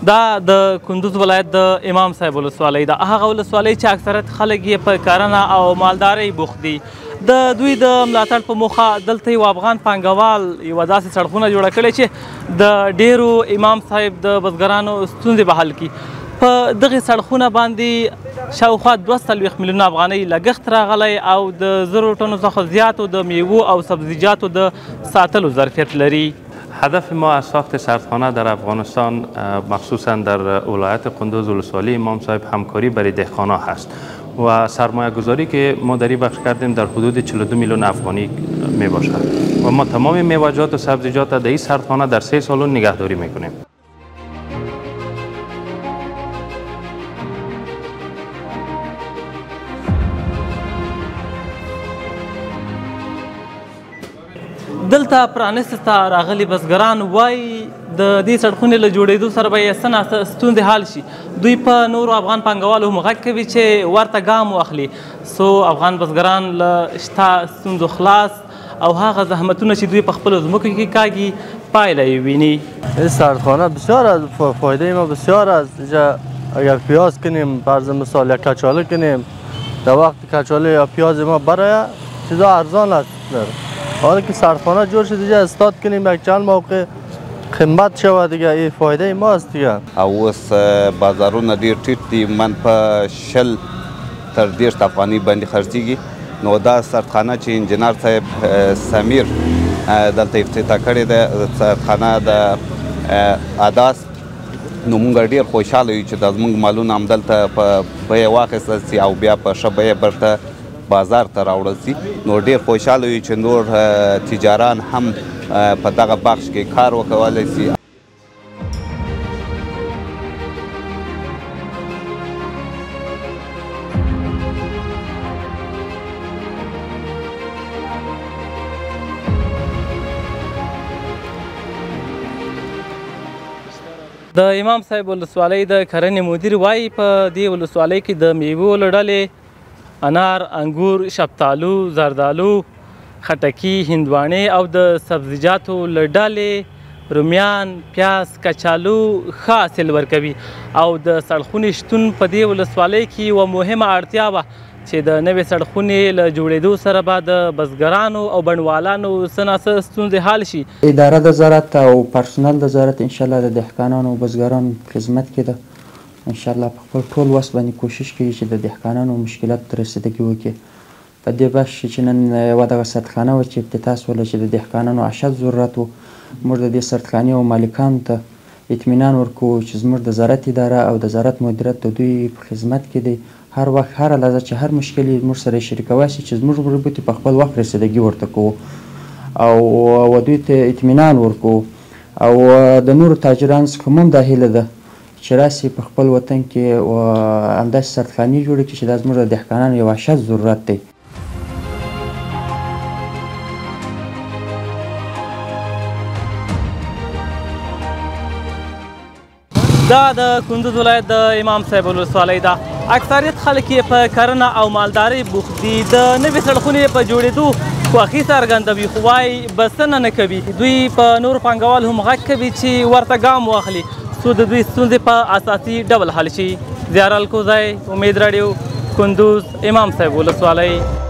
دا د کندوز ولایت د امام صاحب ولسوالۍ ده. هغه ولسوالۍ چې اکثریت خلک یې په کرنه او مالدارۍ بوخت دي. د دوی د ملاتړ په موخه دلته یو افغان پانګوال یوه داسې سړکونه جوړه کړې چې د ډیرو امام صاحب د بزګرانو ستونزې به حل کړي. په دغې سړکونه باندې شاوخوا 240 میلیونه افغانۍ لګښت راغلی او د 1000 ټنو څخه زیاتو د میوو او سبزیجاتو د ساتلو ظرفیت لري. هدف ما از ساخت سردخانه در افغانستان مخصوصا در ولایت قندوز ولسوالی امام صاحب همکاری برای دهقانا هست و سرمایه گذاری که ما در این بخش کردیم در حدود 42 میلیون افغانی می باشد و ما تمام میوه‌جات و سبزیجات در این سردخانه در 3 سال نگهداری میکنیم. دلته پرانیستو ته راغلي بزګران وایي د دې سړکونې له جوړېدو سره به یې څه ناڅه ستونزې حل شي. دوی په نورو افغان پانګوالو هم غږ کوي چې ورته ګام واخلي څو افغان بزګران له شته ستونزو خلاص او هغه زحمتونه چې دوی په خپلو ځمکو کې کاږي پایله یې ویني. این سردخانه بسیار از فایده ما بسیار است. اینجا اگر پیاز کنیم فرض مثال یا کچاله کنیم در وقت کچاله یا پیاز ما برای چیزا ارزان است. حالا که سردخانه جور شد دیگه استاد کنیم یک چند موقع قیمت شود دیگه این فایده ماست دیگه. اوس بازارونه ډیر ټیټ دي. من په 10 تر 30 افغانۍ باندې خرڅیږي. نو دا سردخانه چې انجینر صاحب سمیر دلته افتتاح کړې ده سردخانه د اداس، نو موږ ډیر خوشحاله یو چې دا زموږ مالونه همدلته په بیه واخیستل سي او بیا په ښه بیه بیرته بازار ته راوړل سي. نو ډیر خوشحاله یو چې نور تجاران هم په دغه بخش کې کار وکولی سي. د امام صاحب ولسوالۍ د کرنې مدیر وایي په دې ولسوالۍ کې د میوو له ډلې انار، انګور، شفتالو، زردالو، خټکي، هندواڼې او د سبزیجاتو له ډلې رومیان، پیاز، کچالو ښه حاصل ورکوي او د سړکونې شتون په دې ولسوالۍ کې یوه مهمه اړتیا وه چې د نوې سړکونې له جوړېدو سره به د بزګرانو او بڼوالانو څه ناڅه ستونزې حل شي. اداره د زراعت او پرسونل د زراعت انشاءالله د دهقانانو او بزګرانو خدمت کې ده. انشاءالله په خپل ټول وس باندې کوشش کوي چې د دهقانانو مشکلات ته رسیدګي وکړي. په دې بخش چې نن یوه دغه سردخانه وه چې افتتاح شوله چې د دهقانانو اشد ضرورت و، موږ د دې سردخانې او مالکانو ته اطمینان ورکوو چې زموږ د زراعت اداره او د زراعت مدیریت د دوی په خدمت کې دی. هر وخت هره لحظه چې هر مشکل یې موږ سره شریکولی شي چې زموږ مربوط په خپل وخت رسیدګي ورته کوو او دوی ته اطمینان ورکوو. او د نورو تاجرانو څخه هم دا هیله ده چې راسي په خپل وطن کې همداسې سردخانې جوړې کړي چې دا زموږ د دهقانانو یو اشد ضرورت دی. دا د کندوز ولایت د امام صاحب ولسوالۍ ده. اکثریت خلک یې په کرنه او مالدارۍ بوخت دي. د نوې سړکونو په جوړېدو خوښي څرګندوي خو وایي بسنه نه کوي. دوی په نورو پانګوال هم غږ کوي چې ورته ګام واخلي څو د دوی ستونزې په اساسي ډول حل شي. زیار الکوزی، امید راډیو، کندوز، امام صاحب ولسوالۍ.